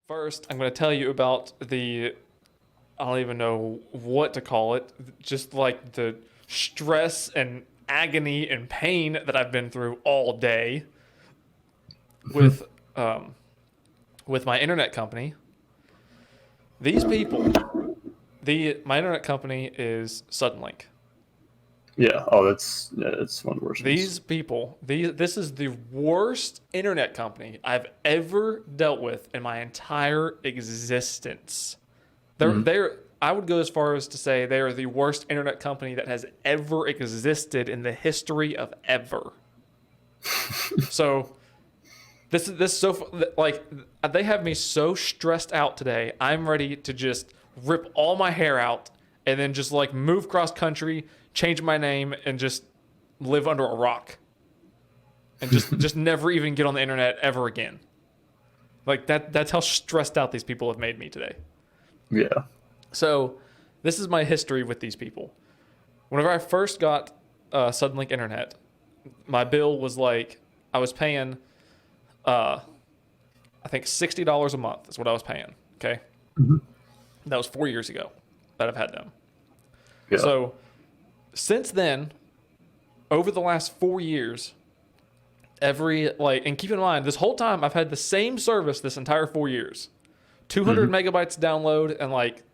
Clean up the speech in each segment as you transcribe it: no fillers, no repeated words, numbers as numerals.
First, I'm going to tell you about I don't even know what to call it, just like the stress and agony and pain that I've been through all day with um, with my internet company. These people, my internet company is Suddenlink. Yeah. Oh, that's one of the worst ones. These people, this is the worst internet company I've ever dealt with in my entire existence. I would go as far as to say they are the worst internet company that has ever existed in the history of ever. So this so like they have me so stressed out today. I'm ready to just rip all my hair out and then just like move cross country, change my name, and just live under a rock, and just never even get on the internet ever again. Like that's how stressed out these people have made me today. Yeah. So this is my history with these people. Whenever I first got Suddenlink internet, my bill was like I was paying I think $60 a month is what I was paying. Okay. Mm-hmm. That was 4 years ago that I've had them. Yeah. So since then, over the last 4 years, and keep in mind, this whole time I've had the same service this entire 4 years. 200 megabytes download and like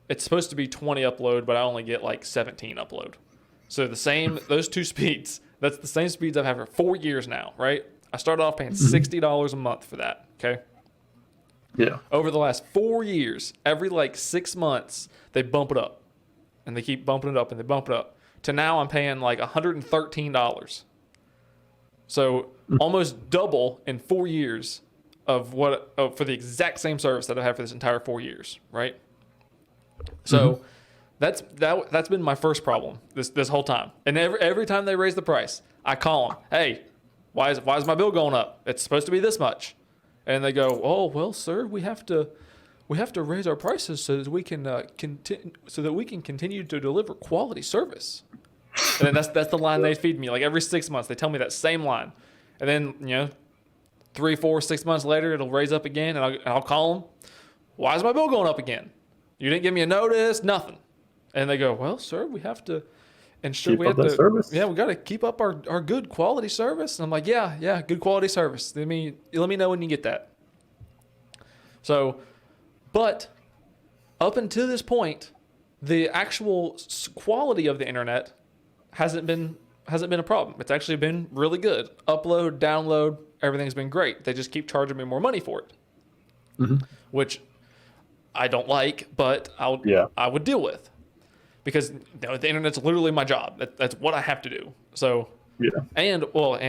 it's supposed to be 20 upload, but I only get like 17 upload. So those two speeds, that's the same speeds I've had for 4 years now, right? I started off paying $60 a month for that, okay? Yeah. Over the last 4 years, every like 6 months, they bump it up. And they keep bumping it up and they bump it up. To now I'm paying like $113. So almost double in 4 years of for the exact same service that I've had for this entire 4 years, right? So that's been my first problem this whole time. And every time they raise the price, I call them, "Hey, why is my bill going up? It's supposed to be this much." And they go, "Oh, well, sir, we have to raise our prices so that we can continue to deliver quality service." And then that's the line they feed me. Like every 6 months, they tell me that same line. And then 3, 4, 6 months later, it'll raise up again, and I'll call them. "Why is my bill going up again? You didn't give me a notice, nothing." And they go, "Well, sir, we have to ensure Keep we up have that to. service. Yeah, we got to keep up our good quality service." And I'm like, "Yeah, good quality service. Let me know when you get that." So, but up until this point, the actual quality of the internet hasn't been a problem. It's actually been really good. Upload, download, everything's been great. They just keep charging me more money for it, which I don't like, but I would deal with because the internet's literally my job. That's what I have to do. So and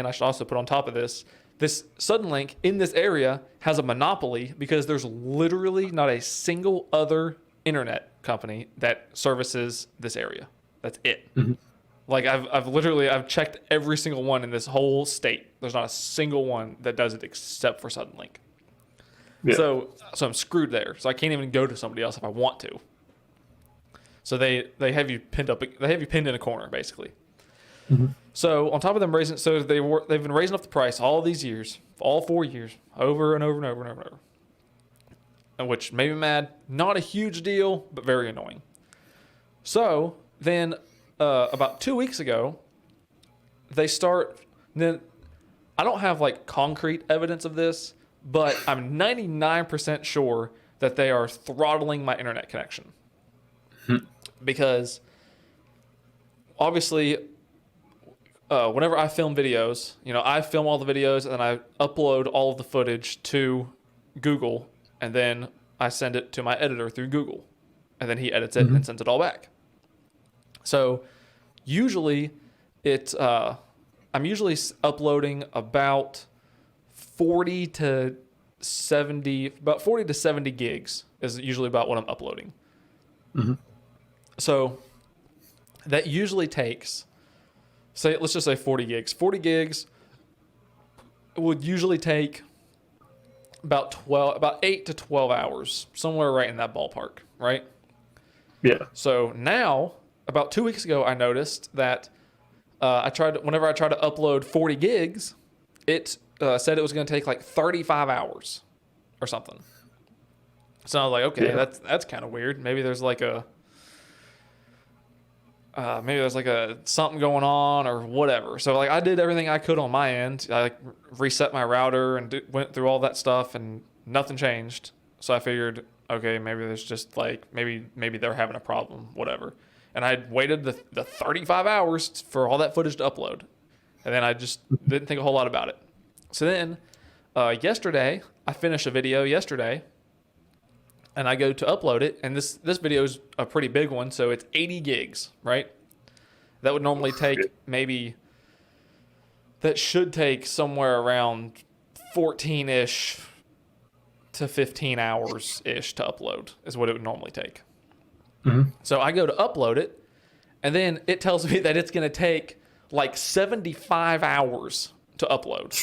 I should also put on top of this Suddenlink in this area has a monopoly because there's literally not a single other internet company that services this area. That's it. Like I've checked every single one in this whole state. There's not a single one that does it except for Suddenlink. Yeah. So I'm screwed there. So I can't even go to somebody else if I want to. So they have you pinned in a corner basically. So on top of them raising, so they've been raising up the price all these years, all 4 years, over and over and over and over and over. And which made me mad. Not a huge deal, but very annoying. So then about 2 weeks ago, then I don't have like concrete evidence of this, but I'm 99% sure that they are throttling my internet connection. Because obviously, whenever I film videos, I film all the videos and then I upload all of the footage to Google, and then I send it to my editor through Google, and then he edits it and sends it all back. So usually I'm usually uploading about 40 to 70 gigs is usually about what I'm uploading. So that usually takes, let's just say 40 gigs. 40 gigs would usually take about 8 to 12 hours, somewhere right in that ballpark, right? Yeah. So now, about 2 weeks ago, I noticed that whenever I tried to upload 40 gigs, it said it was going to take like 35 hours or something. So I was like, okay, Yeah. that's kind of weird. Maybe there's like a something going on or whatever. So like I did everything I could on my end. I like reset my router and went through all that stuff, and nothing changed. So I figured, okay, maybe there's just like maybe they're having a problem, whatever. And I waited the 35 hours for all that footage to upload, and then I just didn't think a whole lot about it. So then yesterday, I finished a video yesterday, and I go to upload it, and this video is a pretty big one, so it's 80 gigs, right? That would normally take that should take somewhere around 14-ish to 15 hours-ish to upload is what it would normally take. Mm-hmm. So I go to upload it, and then it tells me that it's going to take like 75 hours to upload.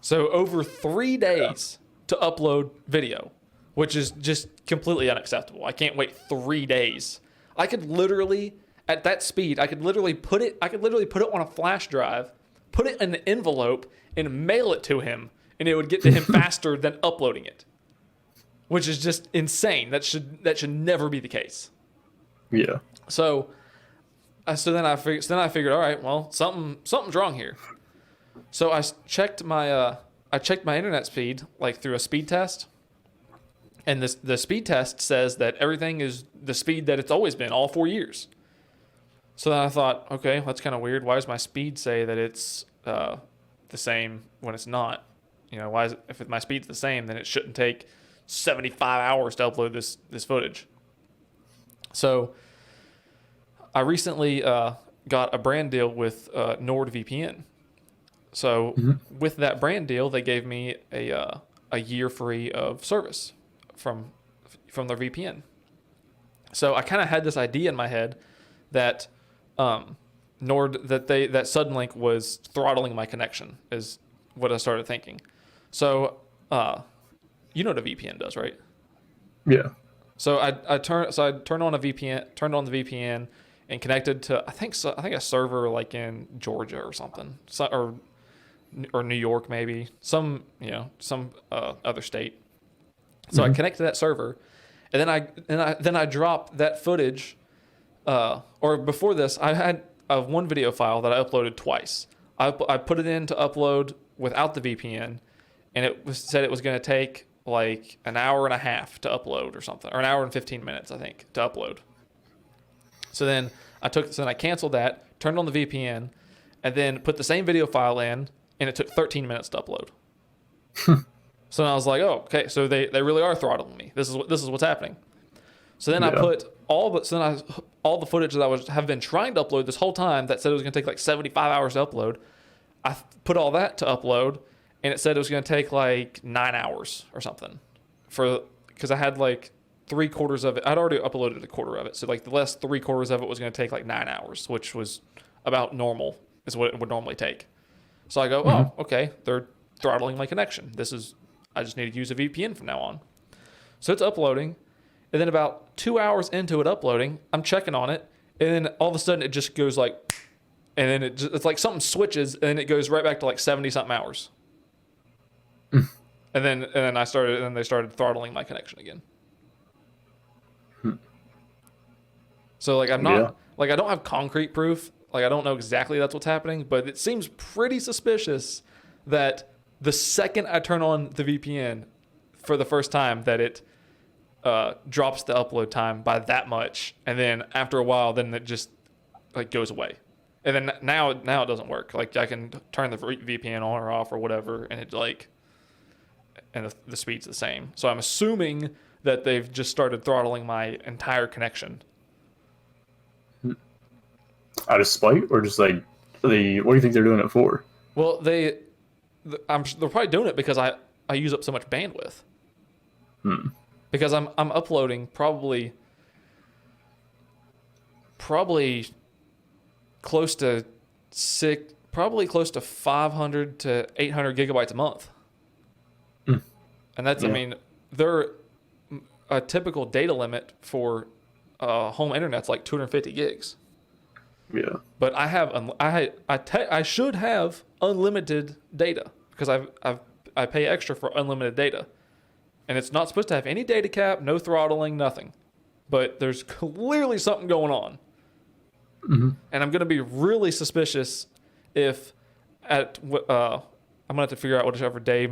So over 3 days to upload video, which is just completely unacceptable. I can't wait 3 days. I could literally, at that speed, I could literally put it on a flash drive, put it in an envelope, and mail it to him, and it would get to him faster than uploading it, which is just insane. That should never be the case. Yeah. So then I figured, all right, well, something's wrong here. So I checked my internet speed like through a speed test, and the speed test says that everything is the speed that it's always been all 4 years. So then I thought, okay, that's kind of weird. Why does my speed say that it's the same when it's not? You know, if my speed's the same, then it shouldn't take 75 hours to upload this footage. So I recently got a brand deal with NordVPN. So with that brand deal, they gave me a year free of service from their VPN. So I kind of had this idea in my head that that Suddenlink was throttling my connection, is what I started thinking. So you know what a VPN does, right? Yeah. So I turned on the VPN and connected to I think a server like in Georgia or something, or New York maybe, some other state. So I connect to that server, and then I drop that footage. Or before this, I had one video file that I uploaded twice. I put it in to upload without the VPN, and said it was going to take like an hour and a half to upload or something, or an hour and 15 minutes, I think, to upload. So then I canceled that, turned on the VPN, and then put the same video file in, and it took 13 minutes to upload. So then I was like, oh, okay, so they really are throttling me. This is what's happening. So then I put all the footage that have been trying to upload this whole time that said it was going to take like 75 hours to upload. I put all that to upload, and it said it was going to take like 9 hours or something, because I had like 3/4 of it. I'd already uploaded a quarter of it, so like the last 3/4 of it was going to take like 9 hours, which was about normal, is what it would normally take. So I go, oh, okay, they're throttling my connection. I just need to use a VPN from now on. So it's uploading, and then about 2 hours into it uploading, I'm checking on it, and then all of a sudden it just goes like, and then it's like something switches, and then it goes right back to like 70-something hours. and then they started throttling my connection again. So like I'm not like I don't have concrete proof. Like I don't know exactly that's what's happening, but it seems pretty suspicious that the second I turn on the VPN for the first time, that it drops the upload time by that much, and then after a while, then it just like goes away, and then now it doesn't work. Like I can turn the VPN on or off or whatever, and the speed's the same. So I'm assuming that they've just started throttling my entire connection. Out of spite, or just like what do you think they're doing it for? Well, they're probably doing it because I use up so much bandwidth. Because I'm uploading probably close to 500 to 800 gigabytes a month. And that's, I mean, they're a typical data limit for home internet's like 250 gigs. Yeah. But I should have unlimited data because I pay extra for unlimited data. and it's not supposed to have any data cap, no throttling, nothing. But there's clearly something going on. Mm-hmm. And I'm going to be really suspicious if I'm going to have to figure out whichever day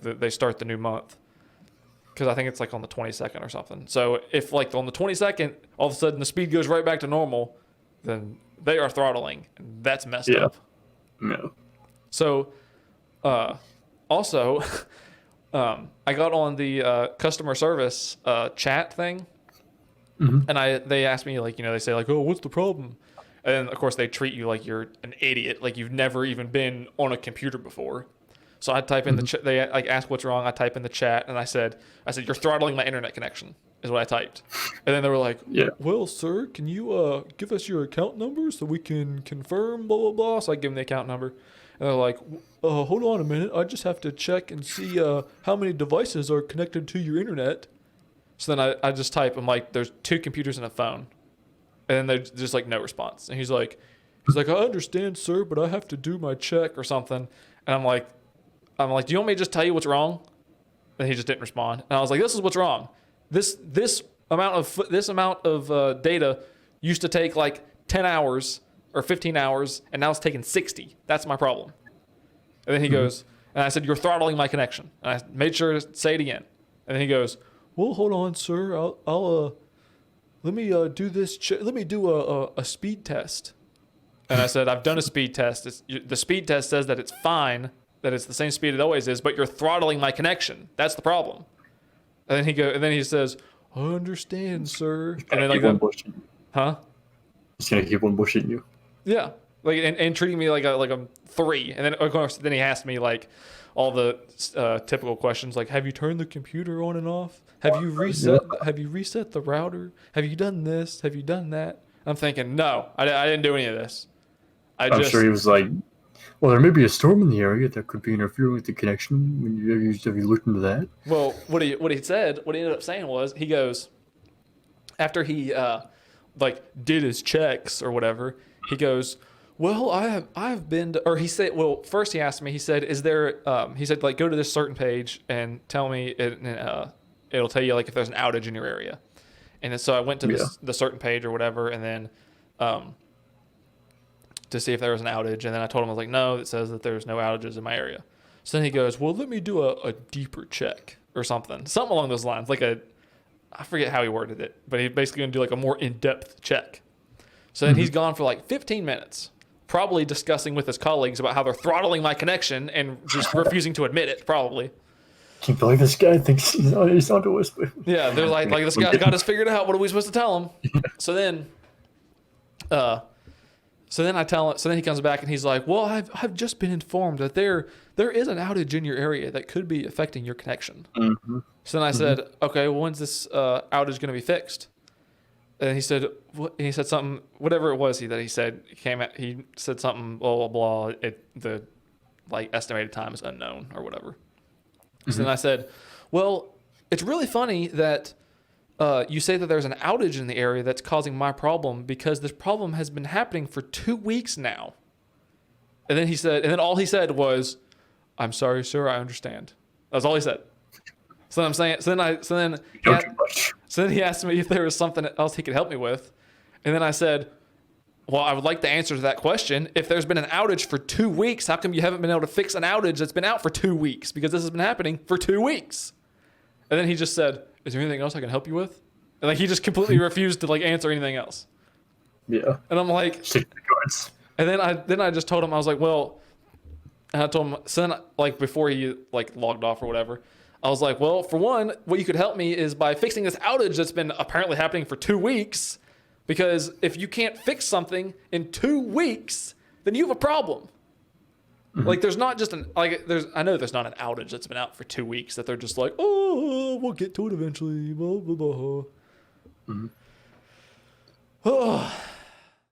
they start the new month. Because I think it's like on the 22nd or something. So if like on the 22nd, all of a sudden the speed goes right back to normal, then they are throttling. And that's messed up. Yeah. So also, I got on the customer service chat thing. Mm-hmm. And they asked me, like, they say, like, oh, what's the problem? And then, of course, they treat you like you're an idiot, like you've never even been on a computer before. So I type in they like ask what's wrong. I type in the chat, and I said, you're throttling my internet connection, is what I typed. And then they were like, well, sir, can you give us your account number so we can confirm, blah, blah, blah. So I give them the account number. And they're like, hold on a minute. I just have to check and see how many devices are connected to your internet. So then I just type, I'm like, there's 2 computers and a phone. And then there's just like no response. And he's like, I understand, sir, but I have to do my check or something. And I'm like, do you want me to just tell you what's wrong? And he just didn't respond. And I was like, this is what's wrong. This amount of data used to take like 10 hours or 15 hours, and now it's taking 60. That's my problem. And then he goes, and I said, you're throttling my connection. And I made sure to say it again. And then he goes, well, hold on, sir. Let me do this. Let me do a speed test. And I said, I've done a speed test. The speed test says that it's fine, that it's the same speed it always is, but you're throttling my connection. That's the problem. And then he says, I understand, sir. And then huh? He's gonna keep on bushing you. Yeah, like and treating me like a 3. And then of course he asked me like all the typical questions, like, have you turned the computer on and off? Have you reset the router? Have you done this? Have you done that? I'm thinking, no, I didn't do any of this. I'm sure he was like, well, there may be a storm in the area that could be interfering with the connection. Have you looked into that? Well, what he ended up saying was, he goes, after he did his checks or whatever, he goes, well, I've been to, or he said, well, first he asked me, he said, is there, he said, like, go to this certain page and tell me, it'll tell you, like, if there's an outage in your area. And then, so I went to the certain page or whatever, and then, to see if there was an outage. And then I told him, I was like, no, it says that there's no outages in my area. So then he goes, well, let me do a deeper check or something along those lines. I forget how he worded it, but he's basically going to do like a more in-depth check. So then he's gone for like 15 minutes, probably discussing with his colleagues about how they're throttling my connection and just refusing to admit it, probably. Can't believe this guy thinks he's onto us. Yeah, they're like this guy's got us figured out. What are we supposed to tell him? So then I tell him. So then he comes back and he's like, "Well, I've just been informed that there is an outage in your area that could be affecting your connection." Mm-hmm. So then I said, "Okay, well, when's this outage going to be fixed?" And he said, he said something, whatever it was he said. He said something, blah blah blah. The estimated time is unknown or whatever. So then I said, well, it's really funny that you say that there's an outage in the area that's causing my problem, because this problem has been happening for 2 weeks now. And then all he said was, I'm sorry, sir, I understand. That's all he said. So then I'm saying, so then he asked me if there was something else he could help me with. And then I said, well, I would like the answer to that question. If there's been an outage for 2 weeks, how come you haven't been able to fix an outage that's been out for 2 weeks? Because this has been happening for 2 weeks. And then he just said, is there anything else I can help you with? And he just completely refused to answer anything else. Yeah. And I'm like, stick to the cards. And then I just told him, I was like, well, and I told him, so then before he logged off or whatever, I was like, well, for one, what you could help me is by fixing this outage that's been apparently happening for 2 weeks. Because if you can't fix something in 2 weeks, then you have a problem. Mm-hmm. There's not just I know there's not an outage that's been out for 2 weeks that they're just like, oh, we'll get to it eventually, blah, blah, blah. Mm-hmm. Oh,